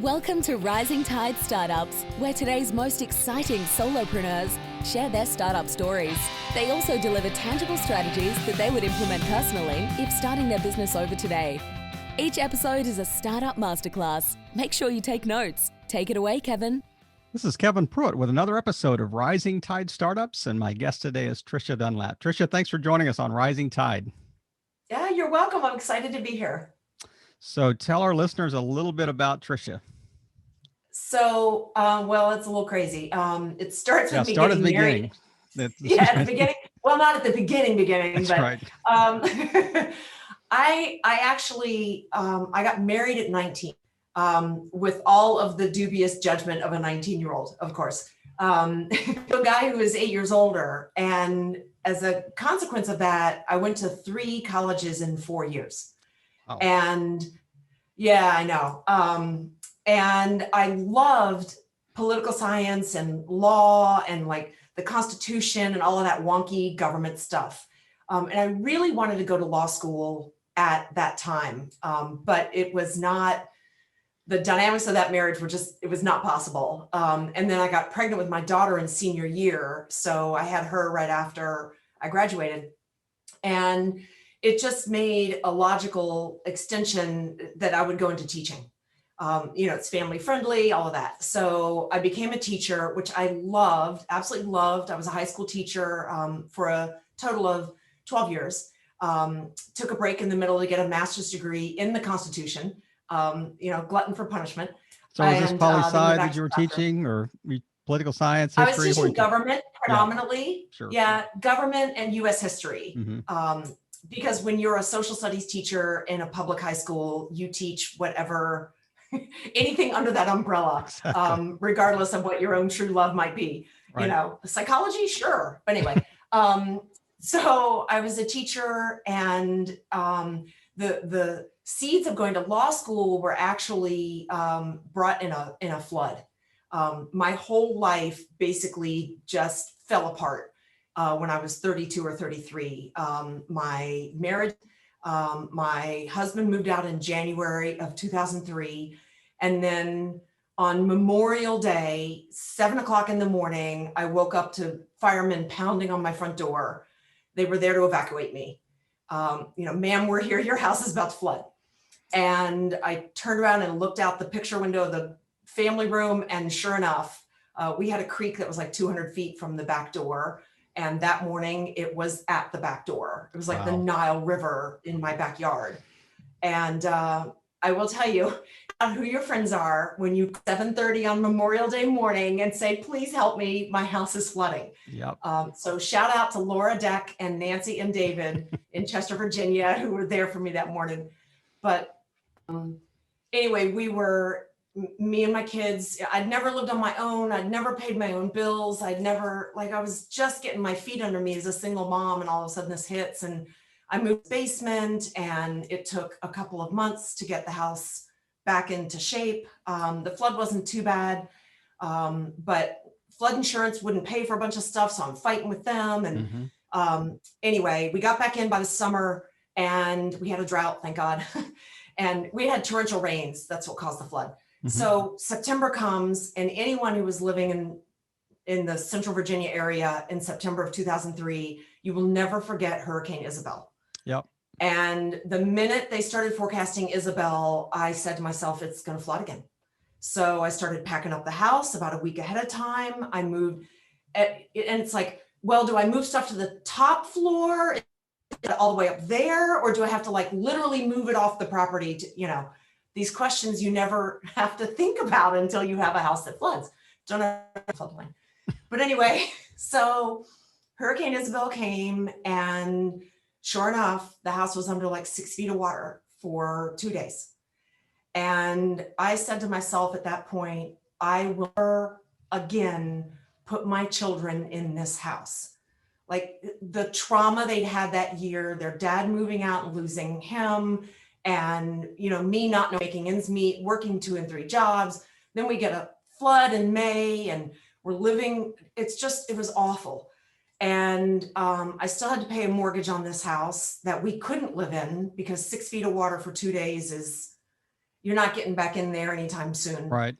Welcome to Rising Tide Startups, where today's most exciting solopreneurs share their startup stories. They also deliver tangible strategies that they would implement personally if starting their business over today. Each episode is a startup masterclass. Make sure you take notes. Take it away, Kevin. This is Kevin Pruitt with another episode of Rising Tide Startups, and my guest today is Tricia Dunlap. Tricia, thanks for joining us on Rising Tide. Yeah, you're welcome. I'm excited to be here. So tell our listeners a little bit about Tricia. So, well, it's a little crazy. It starts with me Start getting at the married. beginning. At the beginning. Well, not at the beginning, That's but right. I actually I got married at 19 with all of the dubious judgment of a 19-year-old, of course. A guy who is 8 years older, and as a consequence of that, I went to 3 colleges in 4 years. Oh. And yeah, I know. And I loved political science and law and like the Constitution and all of that wonky government stuff. And I really wanted to go to law school at that time. But it was not, the dynamics of that marriage were just, it was not possible. And then I got pregnant with my daughter in senior year. So I had her right after I graduated. And it just made a logical extension that I would go into teaching. It's family friendly, all of that. So I became a teacher, which I loved, absolutely loved. I was a high school teacher for a total of 12 years. Took a break in the middle to get a master's degree in the Constitution, glutton for punishment. So was this poli-sci that you were teaching, or political science, history? I was teaching government predominantly. Sure. Yeah, government and U.S. history. Mm-hmm. Because when you're a social studies teacher in a public high school, you teach whatever, anything under that umbrella, Exactly. regardless of what your own true love might be. Right. Psychology, sure. But anyway, so I was a teacher, and the seeds of going to law school were actually brought in a flood. My whole life basically just fell apart. When I was 32 or 33, my marriage, my husband moved out in January of 2003. And then on Memorial Day, 7:00 in the morning, I woke up to firemen pounding on my front door. They were there to evacuate me. Ma'am, we're here. Your house is about to flood. And I turned around and looked out the picture window of the family room. And sure enough, we had a creek that was like 200 feet from the back door. And that morning it was at the back door. It was like the Nile River in my backyard. And I will tell you who your friends are when you 7:30 on Memorial Day morning and say, please help me, my house is flooding. Yep. So shout out to Laura Deck and Nancy and David in Chester, Virginia, who were there for me that morning. But anyway, me and my kids, I'd never lived on my own. I'd never paid my own bills. I was just getting my feet under me as a single mom, and all of a sudden this hits, and I moved to the basement, and it took a couple of months to get the house back into shape. The flood wasn't too bad, but flood insurance wouldn't pay for a bunch of stuff, so I'm fighting with them. And anyway, we got back in by the summer, and we had a drought, thank God. And we had torrential rains. That's what caused the flood. Mm-hmm. So September comes, and anyone who was living in the Central Virginia area in September of 2003, you will never forget Hurricane Isabel. Yep. And the minute they started forecasting Isabel, I said to myself, it's going to flood again. So I started packing up the house about a week ahead of time. I moved, and it's like, well, do I move stuff to the top floor all the way up there? Or do I have to like literally move it off the property to, these questions you never have to think about until you have a house that floods. Don't have a floodplain. But anyway, so Hurricane Isabel came, and sure enough, the house was under like 6 feet of water for 2 days. And I said to myself at that point, I will never again put my children in this house. Like the trauma they'd had that year, their dad moving out and losing him, and me not making ends meet, working 2 and 3 jobs. Then we get a flood in May, and we're living, it was awful. And I still had to pay a mortgage on this house that we couldn't live in because 6 feet of water for 2 days you're not getting back in there anytime soon. Right.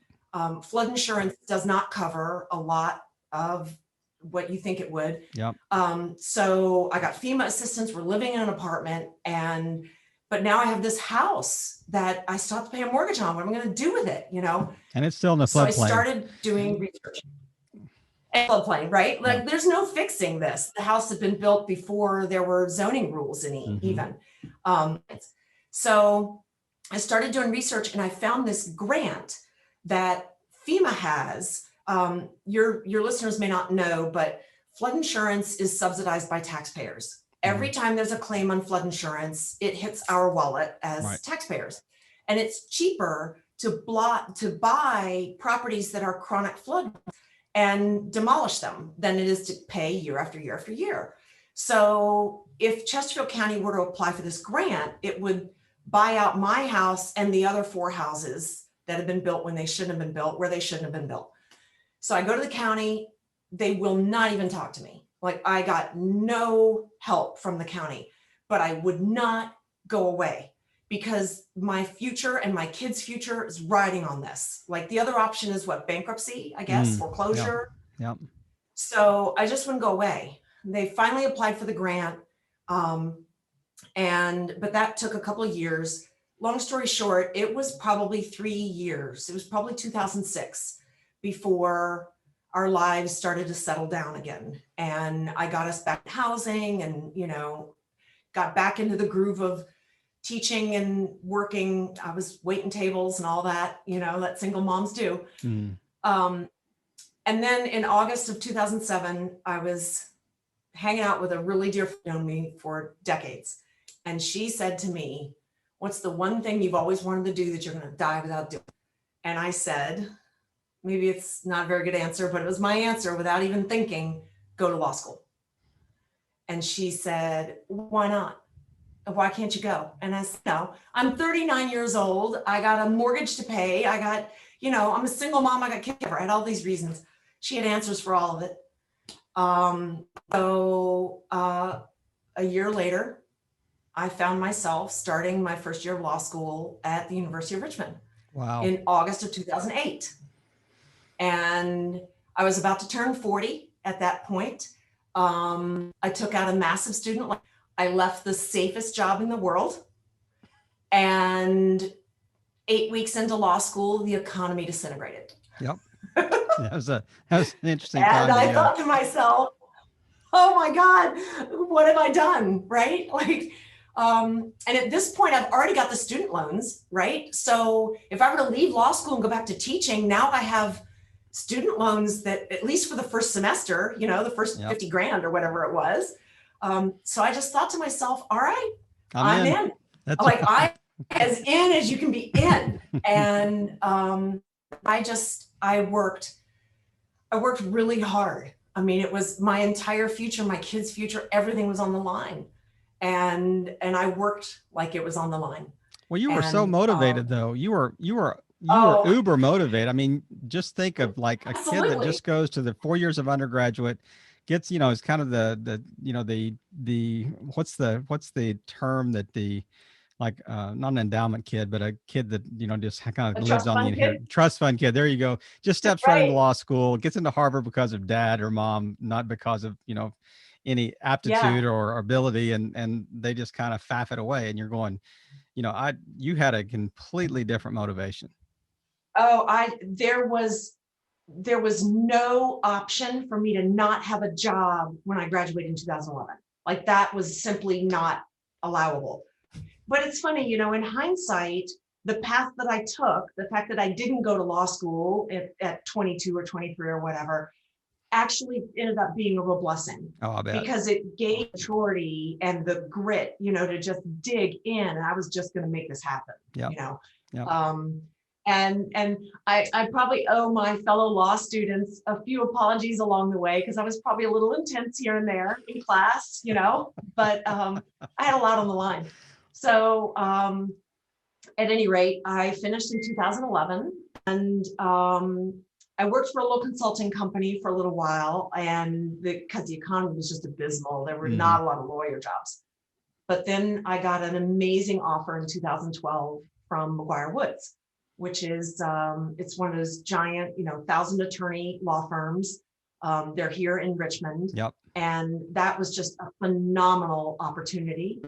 Flood insurance does not cover a lot of what you think it would. Yep. So I got FEMA assistance. We're living in an apartment, but now I have this house that I still have to pay a mortgage on. What am I going to do with it? And it's still in the So I floodplain. started doing research. And floodplain, right? Like there's no fixing this. The house had been built before there were zoning rules even. So I started doing research, and I found this grant that FEMA has. Your listeners may not know, but flood insurance is subsidized by taxpayers. Every time there's a claim on flood insurance, it hits our wallet as taxpayers. And it's cheaper to buy properties that are chronic flood and demolish them than it is to pay year after year after year. So if Chesterfield County were to apply for this grant, it would buy out my house and the other 4 houses that have been built when they shouldn't have been built, where they shouldn't have been built. So I go to the county, they will not even talk to me. Like, I got no help from the county, but I would not go away because my future and my kids' future is riding on this. Like, the other option is what? Bankruptcy, I guess, foreclosure. Yep. So I just wouldn't go away. They finally applied for the grant. But that took a couple of years. Long story short, it was probably 3 years. It was probably 2006 before our lives started to settle down again. And I got us back in housing and, got back into the groove of teaching and working. I was waiting tables and all that, that single moms do. And then in August of 2007, I was hanging out with a really dear friend, known me for decades. And she said to me, "What's the one thing you've always wanted to do that you're going to die without doing?" And I said, maybe it's not a very good answer, but it was my answer without even thinking, go to law school. And she said, "Why not? Why can't you go?" And I said, "No, I'm 39 years old. I got a mortgage to pay. I got, I'm a single mom. I got kids. I had all these reasons." She had answers for all of it. So a year later, I found myself starting my first year of law school at the University of Richmond. Wow. In August of 2008. And I was about to turn 40 at that point. I took out a massive student loan. I left the safest job in the world. And 8 weeks into law school, the economy disintegrated. Yep. That was an interesting time. And I thought to myself, oh my God, what have I done? Right? And at this point, I've already got the student loans, right? So if I were to leave law school and go back to teaching, now I have student loans that, at least for the first semester, the first 50 grand or whatever it was. So I just thought to myself, all right, I'm in. That's I'm as in as you can be in. And I worked really hard. I mean, it was my entire future, my kids' future, everything was on the line. And I worked like it was on the line. Well, you were so motivated though. You were uber motivated. I mean, just think of like a kid that just goes to the 4 years of undergraduate, gets, is kind of the what's the term that not an endowment kid, but a kid that, just kind of lives on the inheritance. Trust fund kid. There you go. Just steps right into law school, gets into Harvard because of dad or mom, not because of, any aptitude or ability. And they just kind of faff it away. And you're going, you had a completely different motivation. Oh, there was no option for me to not have a job when I graduated in 2011. Like, that was simply not allowable. But it's funny, in hindsight, the path that I took, the fact that I didn't go to law school at 22 or 23 or whatever, actually ended up being a real blessing. Oh, I bet. Because it gave maturity and the grit, to just dig in, and I was just going to make this happen. And I probably owe my fellow law students a few apologies along the way, because I was probably a little intense here and there in class, but I had a lot on the line. So at any rate, I finished in 2011, and I worked for a little consulting company for a little while, and because the economy was just abysmal, there were not a lot of lawyer jobs. But then I got an amazing offer in 2012 from McGuire Woods, which is, it's one of those giant, 1,000 attorney law firms. They're here in Richmond. Yep. And that was just a phenomenal opportunity.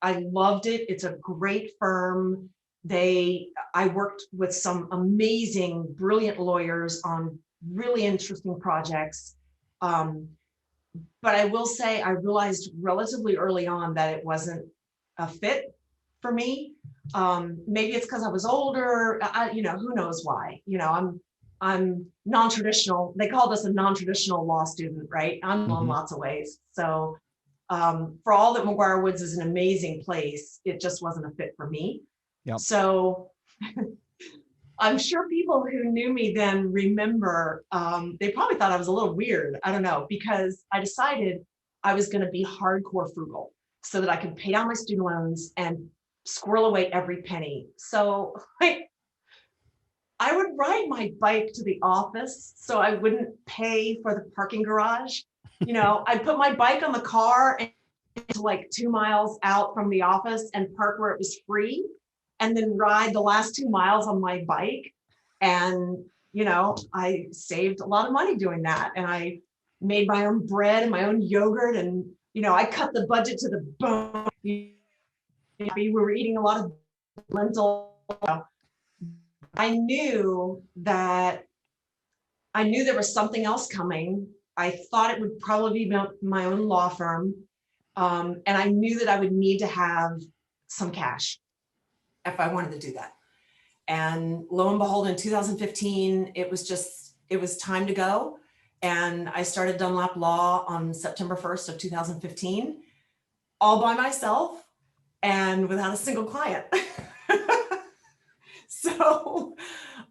I loved it. It's a great firm. I worked with some amazing, brilliant lawyers on really interesting projects. But I will say, I realized relatively early on that it wasn't a fit for me. Maybe it's because I was older, who knows why. I'm non-traditional. They called us a non-traditional law student, right? I'm in lots of ways. So for all that McGuire Woods is an amazing place, it just wasn't a fit for me. Yep. So I'm sure people who knew me then remember, they probably thought I was a little weird. I don't know, because I decided I was going to be hardcore frugal so that I could pay down my student loans and squirrel away every penny. So I would ride my bike to the office so I wouldn't pay for the parking garage. I'd put my bike on the car and like 2 miles out from the office and park where it was free, and then ride the last 2 miles on my bike. And, I saved a lot of money doing that. And I made my own bread and my own yogurt. And, I cut the budget to the bone. We were eating a lot of lentils. I knew there was something else coming. I thought it would probably be my own law firm. And I knew that I would need to have some cash if I wanted to do that. And lo and behold, in 2015, it was time to go. And I started Dunlap Law on September 1st of 2015, all by myself and without a single client. So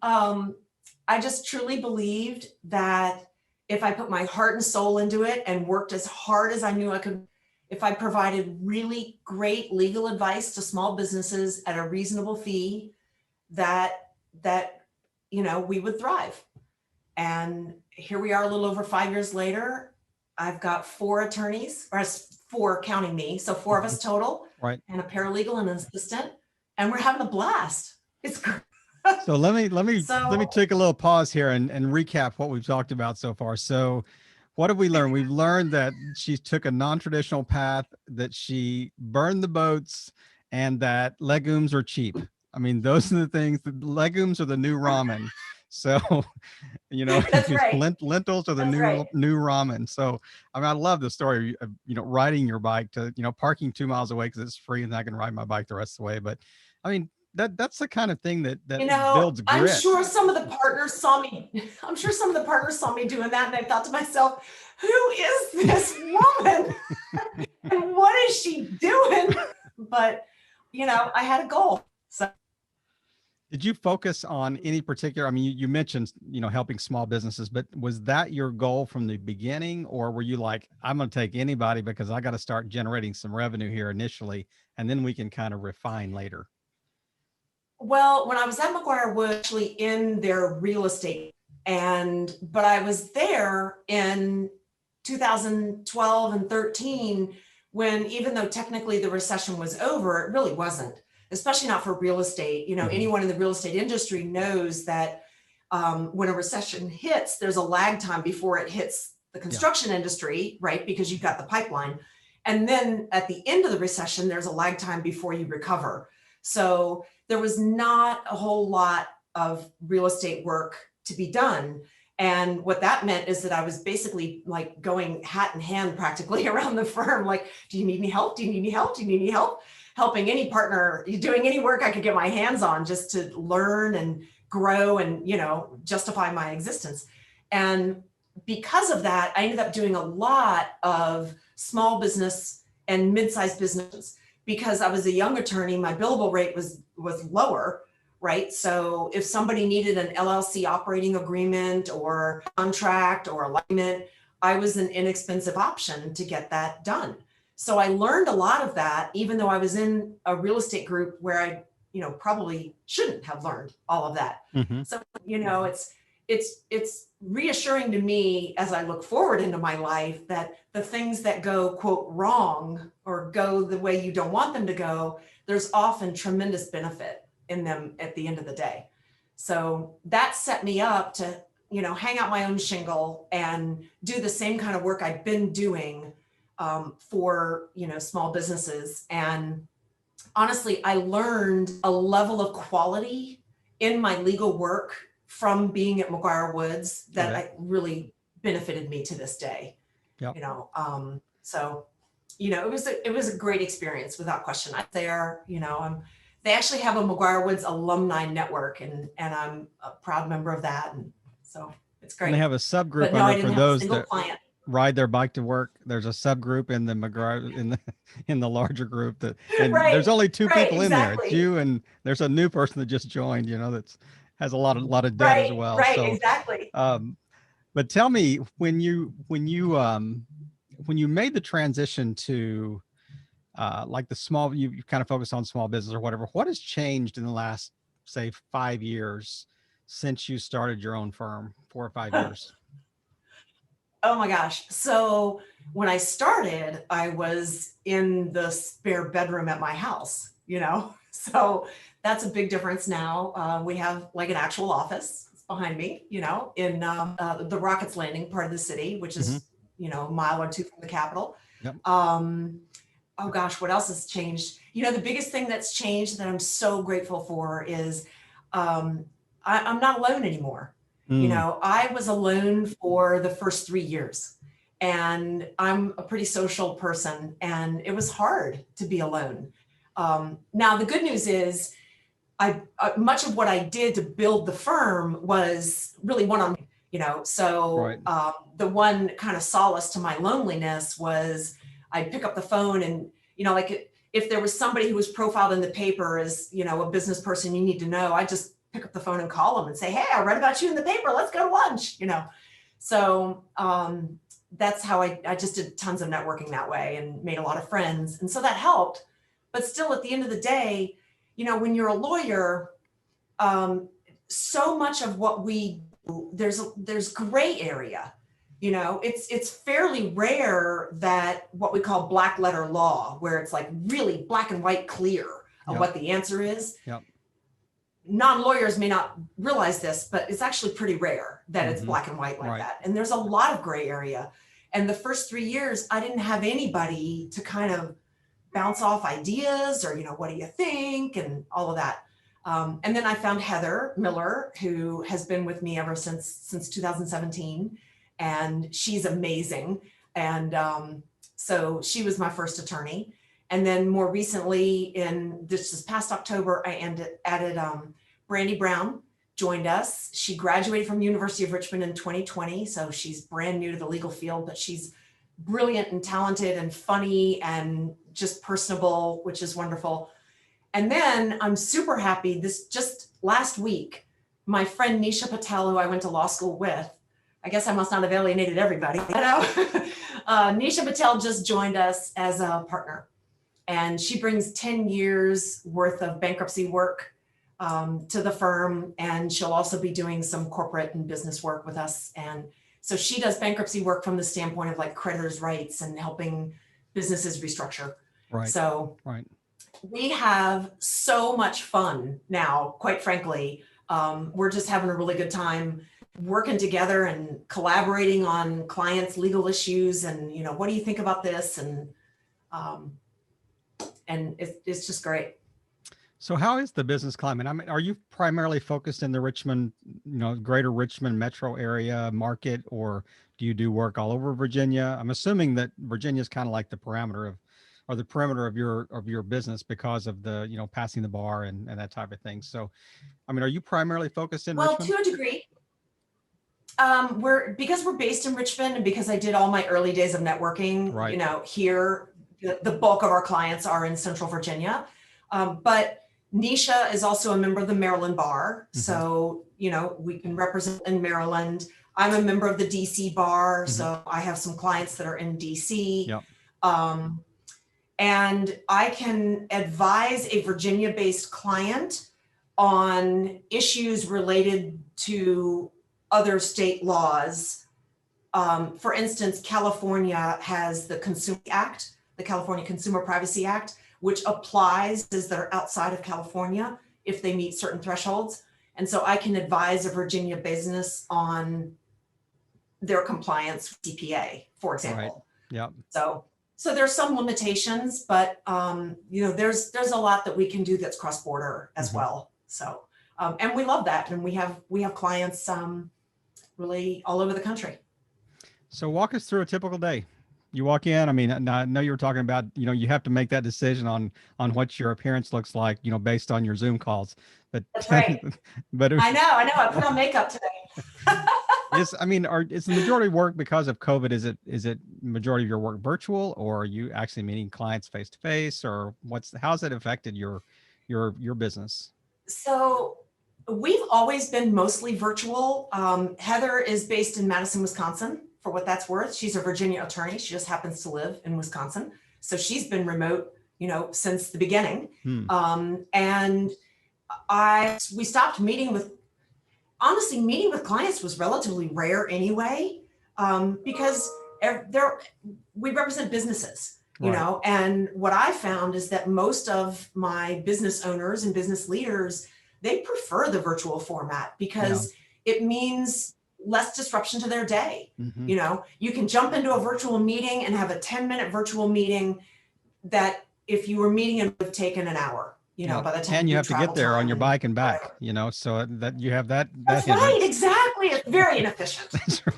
I just truly believed that if I put my heart and soul into it and worked as hard as I knew I could, if I provided really great legal advice to small businesses at a reasonable fee, that we would thrive. And here we are a little over 5 years later. I've got 4 attorneys, or 4 counting me, so 4 of us total, right? And a paralegal and an assistant, and we're having a blast. It's great. So let me take a little pause here and recap what we've talked about so far. So what have we learned? We've learned that she took a non-traditional path, that she burned the boats, and that legumes are cheap. I mean, those are the things. The legumes are the new ramen. So, That's right. Lentils are the That's new right. new ramen. So, I love the story of, riding your bike to, parking 2 miles away because it's free and I can ride my bike the rest of the way. But I mean, that's the kind of thing that builds grit. I'm sure some of the partners saw me doing that, and I thought to myself, who is this woman? And what is she doing? But, I had a goal. So did you focus on any particular, I mean, you mentioned, helping small businesses, but was that your goal from the beginning? Or were you like, I'm going to take anybody because I got to start generating some revenue here initially, and then we can kind of refine later? Well, when I was at McGuire Woods, actually in their real estate, but I was there in 2012 and 13, when even though technically the recession was over, it really wasn't, especially not for real estate. Anyone in the real estate industry knows that when a recession hits, there's a lag time before it hits the construction industry, right? Because you've got the pipeline. And then at the end of the recession, there's a lag time before you recover. So there was not a whole lot of real estate work to be done. And what that meant is that I was basically like going hat in hand practically around the firm. Like, do you need any help? Do you need any help? Do you need any help? Helping any partner, doing any work I could get my hands on just to learn and grow and, justify my existence. And because of that, I ended up doing a lot of small business and mid-sized businesses. Because I was a young attorney, my billable rate was lower, right? So if somebody needed an LLC operating agreement or contract or alignment, I was an inexpensive option to get that done. So I learned a lot of that, even though I was in a real estate group where I, probably shouldn't have learned all of that. Mm-hmm. So, it's reassuring to me as I look forward into my life that the things that go, quote, wrong or go the way you don't want them to go, there's often tremendous benefit in them at the end of the day. So that set me up to, hang out my own shingle and do the same kind of work I've been doing for, small businesses. And honestly, I learned a level of quality in my legal work from being at McGuire Woods that I really benefited me to this day. Yep. So, it was a great experience without question. They actually have a McGuire Woods alumni network, and I'm a proud member of that. And so it's great. And they have a subgroup for those that ride their bike to work. There's a subgroup in the McGuire in the larger group and there's only two people in there. It's you, and there's a new person that just joined, that's has a lot of debt as well. Right, so, exactly. But tell me, when you made the transition to like the small, you kind of focus on small business or whatever, what has changed in the last, say, 5 years since you started your own firm, 4 or 5 years? Oh my gosh. So when I started, I was in the spare bedroom at my house, so that's a big difference now. We have like an actual office behind me, in the Rockets Landing part of the city, which is, a mile or two from the Capitol. Yep. Oh gosh, what else has changed? The biggest thing that's changed that I'm so grateful for is I'm not alone anymore. I was alone for the first 3 years, and I'm a pretty social person, and it was hard to be alone. Now, the good news is much of what I did to build the firm was really one-on-one, so right. The one kind of solace to my loneliness was I'd pick up the phone and, like if there was somebody who was profiled in the paper as, a business person you need to know, I just pick up the phone and call them and say, hey, I read about you in the paper. Let's go to lunch, So that's how I just did tons of networking that way and made a lot of friends. And so that helped. But still, at the end of the day, when you're a lawyer, so much of what we do, there's gray area. It's fairly rare that what we call black letter law, where it's like really black and white clear on what the answer is. Yep. Non-lawyers may not realize this, but it's actually pretty rare that it's black and white like that. And there's a lot of gray area. And the first 3 years, I didn't have anybody to kind of bounce off ideas or, what do you think? And all of that. And then I found Heather Miller, who has been with me ever since 2017. And she's amazing. And so she was my first attorney. And then more recently, in this past October, I added Brandy Brown, joined us. She graduated from University of Richmond in 2020. So she's brand new to the legal field, but she's brilliant and talented and funny and just personable, which is wonderful. And then I'm super happy. This just last week, my friend Nisha Patel, who I went to law school with, I guess I must not have alienated everybody. Nisha Patel just joined us as a partner, and she brings 10 years worth of bankruptcy work to the firm, and she'll also be doing some corporate and business work with us. And so she does bankruptcy work from the standpoint of like creditors' rights and helping businesses restructure. Right. So we have so much fun now, quite frankly. We're just having a really good time working together and collaborating on clients' legal issues. And, what do you think about this? And it's just great. So how is the business climate? I mean, are you primarily focused in the Richmond, greater Richmond metro area market, or do you do work all over Virginia? I'm assuming that Virginia is kind of like the perimeter of your business because of the, passing the bar and that type of thing. So, I mean, are you primarily focused in Richmond? Well, to a degree. Because we're based in Richmond, and because I did all my early days of networking, here, the bulk of our clients are in Central Virginia. But Nisha is also a member of the Maryland Bar. So, we can represent in Maryland. I'm a member of the DC Bar. So I have some clients that are in DC. Yep. And I can advise a Virginia-based client on issues related to other state laws. For instance, California has the Consumer Act, the California Consumer Privacy Act, which applies to those that are outside of California. if they meet certain thresholds. And so I can advise a Virginia business on their compliance with CPA, for example. Right. Yeah. So there's some limitations, but there's a lot that we can do that's cross-border as well. So and we love that, and we have clients really all over the country. So walk us through a typical day. You walk in. I mean, I know you were talking about, you have to make that decision on what your appearance looks like, based on your Zoom calls. But that's right. But I know. I put on makeup today. is the majority of work because of COVID? Is it majority of your work virtual, or are you actually meeting clients face to face, or how's it affected your business? So we've always been mostly virtual. Heather is based in Madison, Wisconsin, for what that's worth. She's a Virginia attorney. She just happens to live in Wisconsin. So she's been remote, since the beginning. And we stopped meeting with clients was relatively rare anyway, because we represent businesses, and what I found is that most of my business owners and business leaders, they prefer the virtual format because it means less disruption to their day. You can jump into a virtual meeting and have a 10-minute virtual meeting that if you were meeting, it would have taken an hour. By the time and you have to get there on your bike and back, so that you have that. That's right, exactly. It's very inefficient. That's right.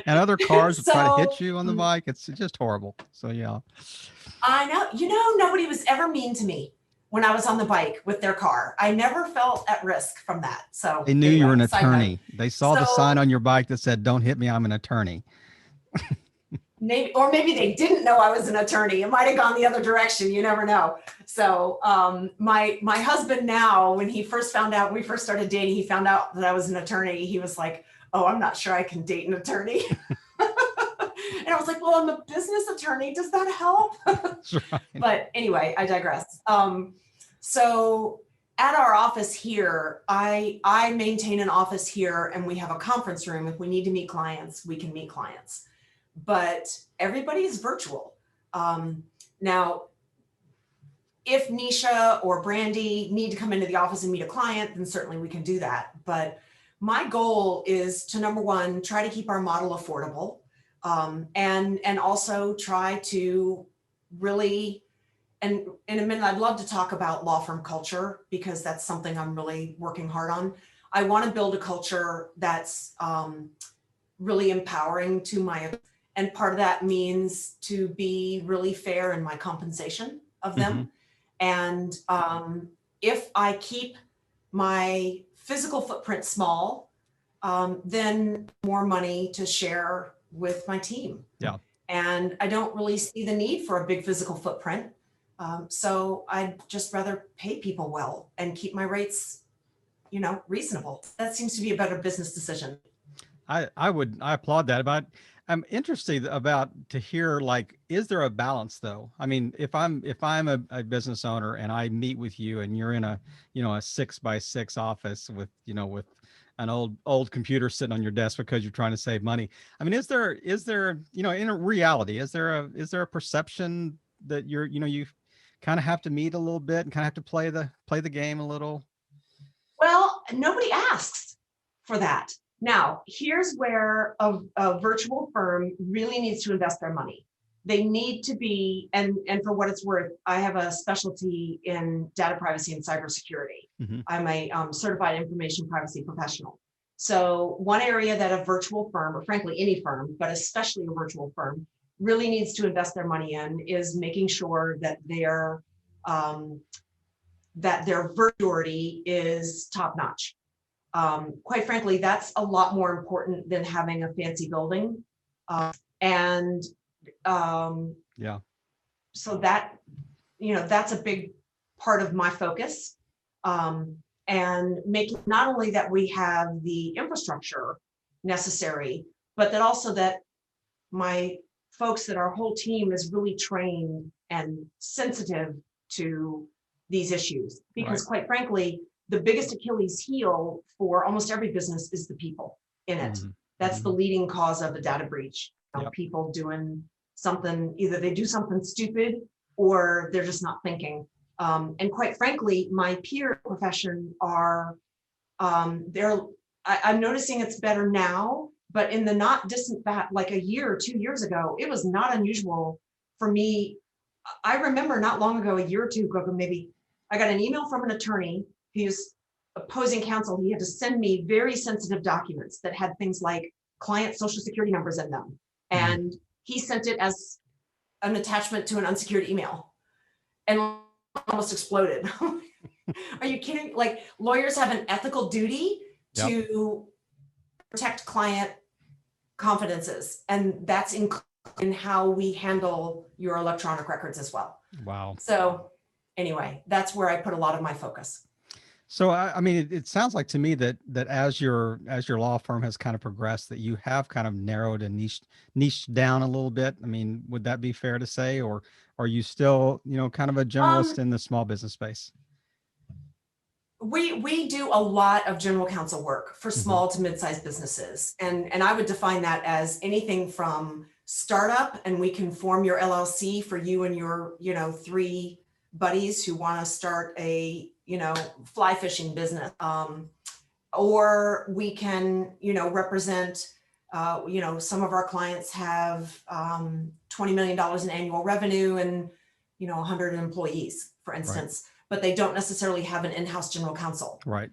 And other cars will try to hit you on the bike. It's just horrible. So yeah. I know. Nobody was ever mean to me when I was on the bike with their car. I never felt at risk from that. So they knew you were an attorney. They saw the sign on your bike that said, "Don't hit me, I'm an attorney." Maybe they didn't know I was an attorney. It might have gone the other direction. You never know. So my husband now, when we first started dating, he found out that I was an attorney. He was like, "Oh, I'm not sure I can date an attorney." And I was like, "Well, I'm a business attorney. Does that help?" Right. But anyway, I digress. So at our office here, I maintain an office here, and we have a conference room. If we need to meet clients, we can meet clients. But everybody is virtual. Now, if Nisha or Brandy need to come into the office and meet a client, then certainly we can do that. But my goal is to, number one, try to keep our model affordable, and also try to really, and in a minute, I'd love to talk about law firm culture, because that's something I'm really working hard on. I want to build a culture that's really empowering to and part of that means to be really fair in my compensation of them. And if I keep my physical footprint small, then more money to share with my team. Yeah. And I don't really see the need for a big physical footprint. So I'd just rather pay people well and keep my rates, reasonable. That seems to be a better business decision. I applaud that. But I'm interested to hear, is there a balance though? I mean, if I'm a business owner and I meet with you and you're in a 6x6 office with an old computer sitting on your desk because you're trying to save money. I mean, is there in reality, is there a perception that you kind of have to meet a little bit and kind of have to play the game a little? Well, nobody asks for that. Now, here's where a virtual firm really needs to invest their money. They need to be, and for what it's worth, I have a specialty in data privacy and cybersecurity. I'm a certified information privacy professional. So one area that a virtual firm, or frankly any firm, but especially a virtual firm, really needs to invest their money in is making sure that their virtuality is top notch. Quite frankly, that's a lot more important than having a fancy building. So that's a big part of my focus. And making not only that we have the infrastructure necessary, but that also that my folks, that our whole team is really trained and sensitive to these issues. Because quite frankly, the biggest Achilles heel for almost every business is the people in it. That's the leading cause of a data breach. People doing something, either they do something stupid or they're just not thinking And quite frankly, my peer profession are, I'm noticing it's better now, but in the not distant past, like a year or 2 years ago, it was not unusual for me. I remember not long ago, a year or two ago, maybe, I got an email from an attorney who's opposing counsel. He had to send me very sensitive documents that had things like client social security numbers in them. And he sent it as an attachment to an unsecured email and almost exploded. Are you kidding? Like, lawyers have an ethical duty to protect client confidences, and that's in how we handle your electronic records as well. Wow. So anyway, that's where I put a lot of my focus. So I mean, it sounds like to me that as your law firm has kind of progressed, that you have kind of narrowed and niched down a little bit. I mean, would that be fair to say, or are you still, kind of a generalist in the small business space? We do a lot of general counsel work for small to mid-sized businesses. And I would define that as anything from startup, and we can form your LLC for you and your, 3 buddies who want to start a, fly fishing business. Or we can, represent, some of our clients have $20 million in annual revenue and, 100 employees, for instance. Right. But they don't necessarily have an in-house general counsel. Right.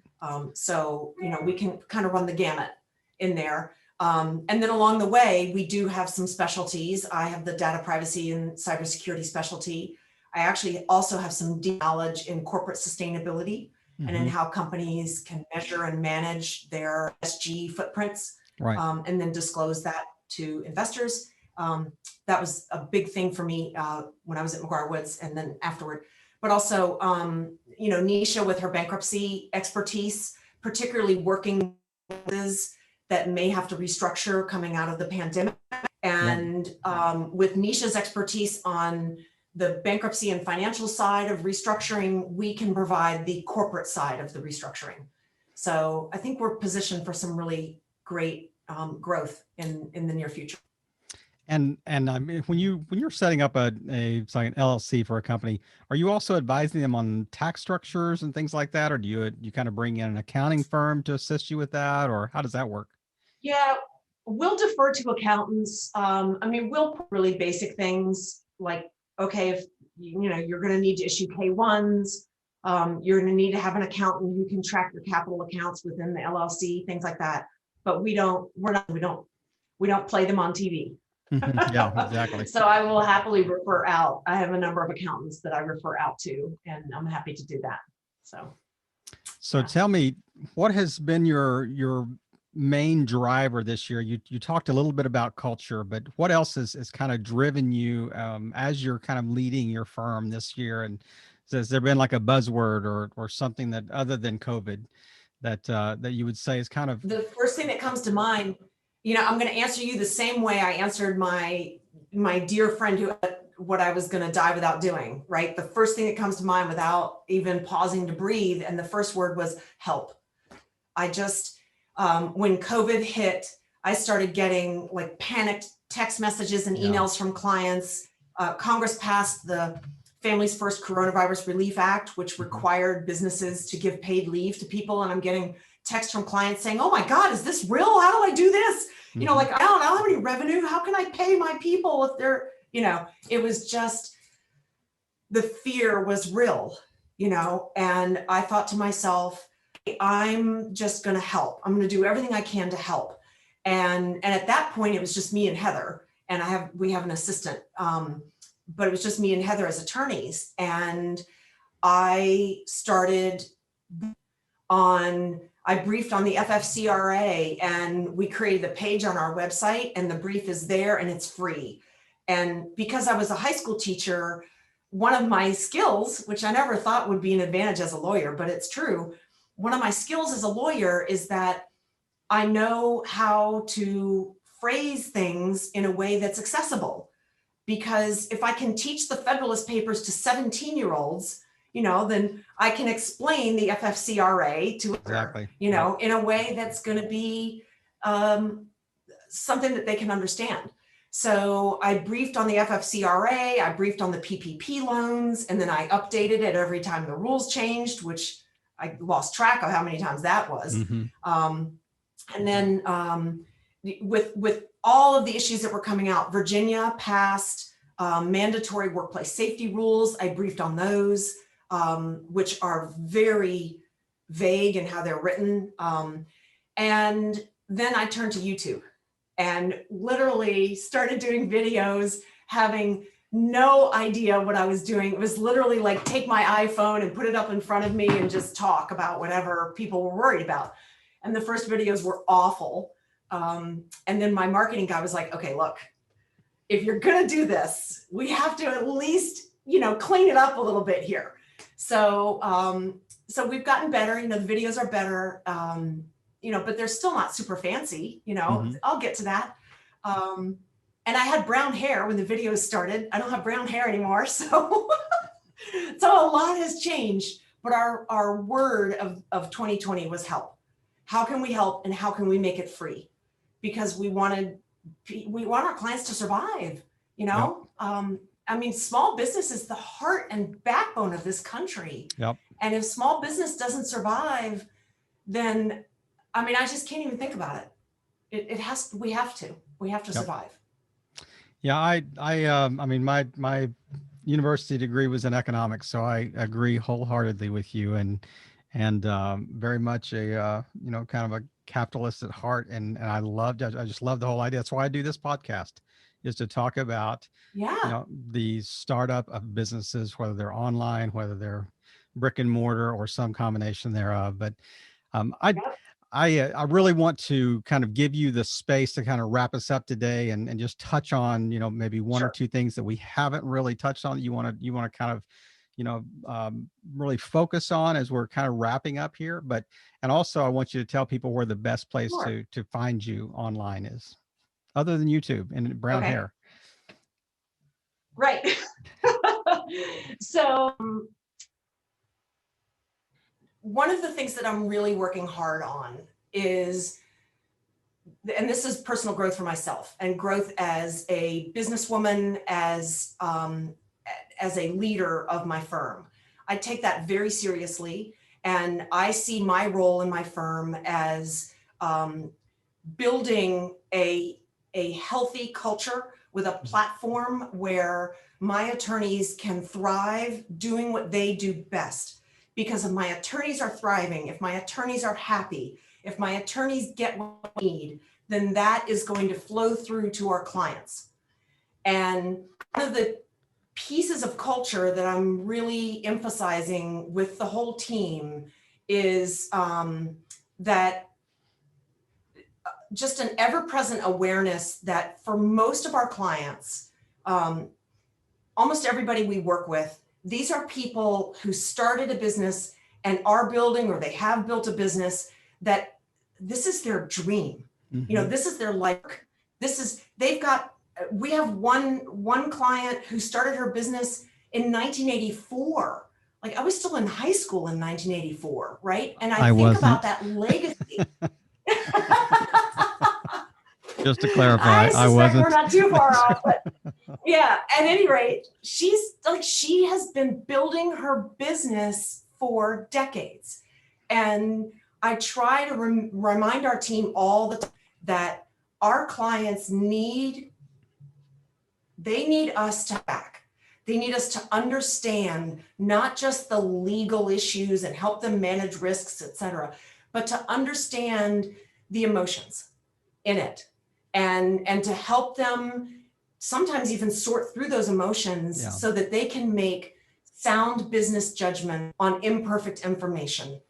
So, we can kind of run the gamut in there. And then along the way, we do have some specialties. I have the data privacy and cybersecurity specialty. I actually also have some deep knowledge in corporate sustainability and in how companies can measure and manage their ESG footprints, right. And then disclose that to investors. That was a big thing for me when I was at McGuire Woods and then afterward. But also, Nisha with her bankruptcy expertise, particularly working with that may have to restructure coming out of the pandemic. And with Nisha's expertise on the bankruptcy and financial side of restructuring, we can provide the corporate side of the restructuring. So I think we're positioned for some really great growth in the near future. And I mean, when you're setting up it's like an LLC for a company, are you also advising them on tax structures and things like that, or do you kind of bring in an accounting firm to assist you with that, or how does that work? Yeah, we'll defer to accountants. We'll put really basic things like, okay, if you're going to need to issue K-1s, you're going to need to have an accountant who can track your capital accounts within the LLC, things like that. But we don't play them on TV. Yeah, exactly. So I will happily refer out. I have a number of accountants that I refer out to, and I'm happy to do that. So Tell me, what has been your main driver this year? You talked a little bit about culture, but what else has kind of driven you as you're kind of leading your firm this year? And has there been like a buzzword or something that other than COVID that you would say is kind of the first thing that comes to mind? I'm going to answer you the same way I answered my dear friend who what I was going to die without doing, right? The first thing that comes to mind without even pausing to breathe, and the first word was help. I just, when COVID hit, I started getting like panicked text messages and emails from clients. Congress passed the Families First Coronavirus Relief Act, which required businesses to give paid leave to people. And I'm getting texts from clients saying, oh my God, is this real? How do I do this? Like, I don't have any revenue. How can I pay my people if they're, it was just, the fear was real, and I thought to myself, I'm just going to help. I'm going to do everything I can to help. And at that point, it was just me and Heather, and we have an assistant, but it was just me and Heather as attorneys. And I briefed on the FFCRA, and we created a page on our website, and the brief is there and it's free. And because I was a high school teacher, one of my skills, which I never thought would be an advantage as a lawyer, but it's true. One of my skills as a lawyer is that I know how to phrase things in a way that's accessible. Because if I can teach the Federalist Papers to 17-year-olds, then I can explain the FFCRA to her, in a way that's going to be something that they can understand. So I briefed on the FFCRA, I briefed on the PPP loans, and then I updated it every time the rules changed, which I lost track of how many times that was. And then with all of the issues that were coming out, Virginia passed mandatory workplace safety rules. I briefed on those, which are very vague in how they're written. And then I turned to YouTube and literally started doing videos, having no idea what I was doing. It was literally like, take my iPhone and put it up in front of me and just talk about whatever people were worried about. And the first videos were awful. And then my marketing guy was like, okay, look, if you're gonna do this, we have to at least, clean it up a little bit here. So, so we've gotten better, the videos are better, but they're still not super fancy, I'll get to that. And I had brown hair when the videos started. I don't have brown hair anymore. So, so a lot has changed, but our word of 2020 was help. How can we help and how can we make it free? Because we want our clients to survive, Yep. Small business is the heart and backbone of this country. Yep. And if small business doesn't survive, then, I just can't even think about it. We have to yep. survive. Yeah. My university degree was in economics, so I agree wholeheartedly with you, and very much a, kind of a capitalist at heart. And I just love the whole idea. That's why I do this podcast, is to talk about, the startup of businesses, whether they're online, whether they're brick and mortar or some combination thereof. But I really want to kind of give you the space to kind of wrap us up today and just touch on, maybe one or two things that we haven't really touched on that you want to kind of, really focus on as we're kind of wrapping up here. And also I want you to tell people where the best place to find you online is, other than YouTube and brown hair. Right. So one of the things that I'm really working hard on is, and this is personal growth for myself and growth as a businesswoman, as a leader of my firm. I take that very seriously. And I see my role in my firm as building a healthy culture with a platform where my attorneys can thrive doing what they do best. Because if my attorneys are thriving, if my attorneys are happy, if my attorneys get what they need, then that is going to flow through to our clients. And one of the pieces of culture that I'm really emphasizing with the whole team is that just an ever-present awareness that for most of our clients, almost everybody we work with, these are people who started a business and are building, or they have built a business, that this is their dream. This is their life. We have one client who started her business in 1984. Like, I was still in high school in 1984, right? And I think wasn't. about that legacy. Just to clarify, I wasn't. We're not too far off, but yeah, at any rate, she has been building her business for decades. And I try to remind our team all the time that our clients need us to back. They need us to understand not just the legal issues and help them manage risks, et cetera, but to understand the emotions in it and to help them sometimes even sort through those emotions so that they can make sound business judgment on imperfect information.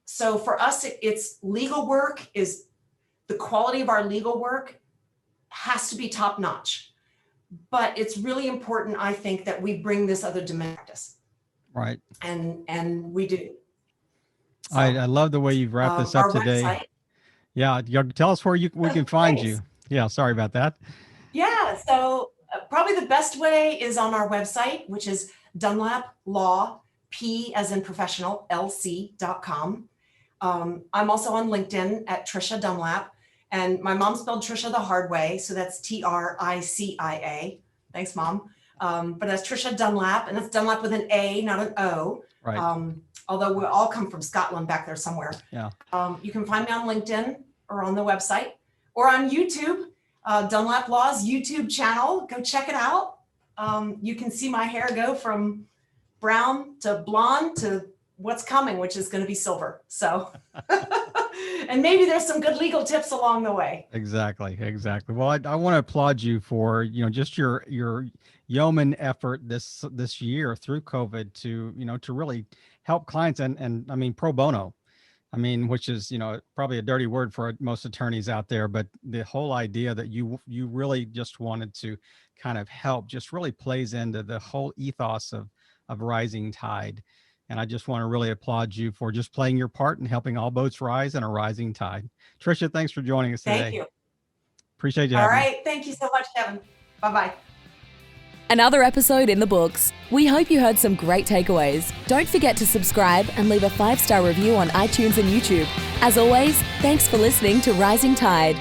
So for us, it's legal work. Is the quality of our legal work has to be top notch, but it's really important, I think, that we bring this other dimension to practice. Right. And we do. So, I love the way you've wrapped this up today. Website, tell us where we can find you. Yeah, sorry about that. Yeah, so probably the best way is on our website, which is Dunlap Law, P as in professional, LC.com. I'm also on LinkedIn at Tricia Dunlap. And my mom spelled Tricia the hard way. So that's Tricia. Thanks, Mom. But that's Tricia Dunlap, and that's Dunlap with an A, not an O. Right. Although we all come from Scotland back there somewhere. Yeah. You can find me on LinkedIn or on the website or on YouTube, Dunlap Law's YouTube channel. Go check it out. You can see my hair go from brown to blonde to what's coming, which is going to be silver. So, and maybe there's some good legal tips along the way. Exactly. Well, I want to applaud you for, just your yeoman effort this year through COVID to, to really help clients and I mean, pro bono. I mean, which is, probably a dirty word for most attorneys out there, but the whole idea that you really just wanted to kind of help just really plays into the whole ethos of Rising Tide. And I just want to really applaud you for just playing your part and helping all boats rise in a rising tide. Tricia, thanks for joining us today. Thank you. Appreciate you. All right. Thank you so much, Kevin. Bye-bye. Another episode in the books. We hope you heard some great takeaways. Don't forget to subscribe and leave a 5-star review on iTunes and YouTube. As always, thanks for listening to Rising Tide.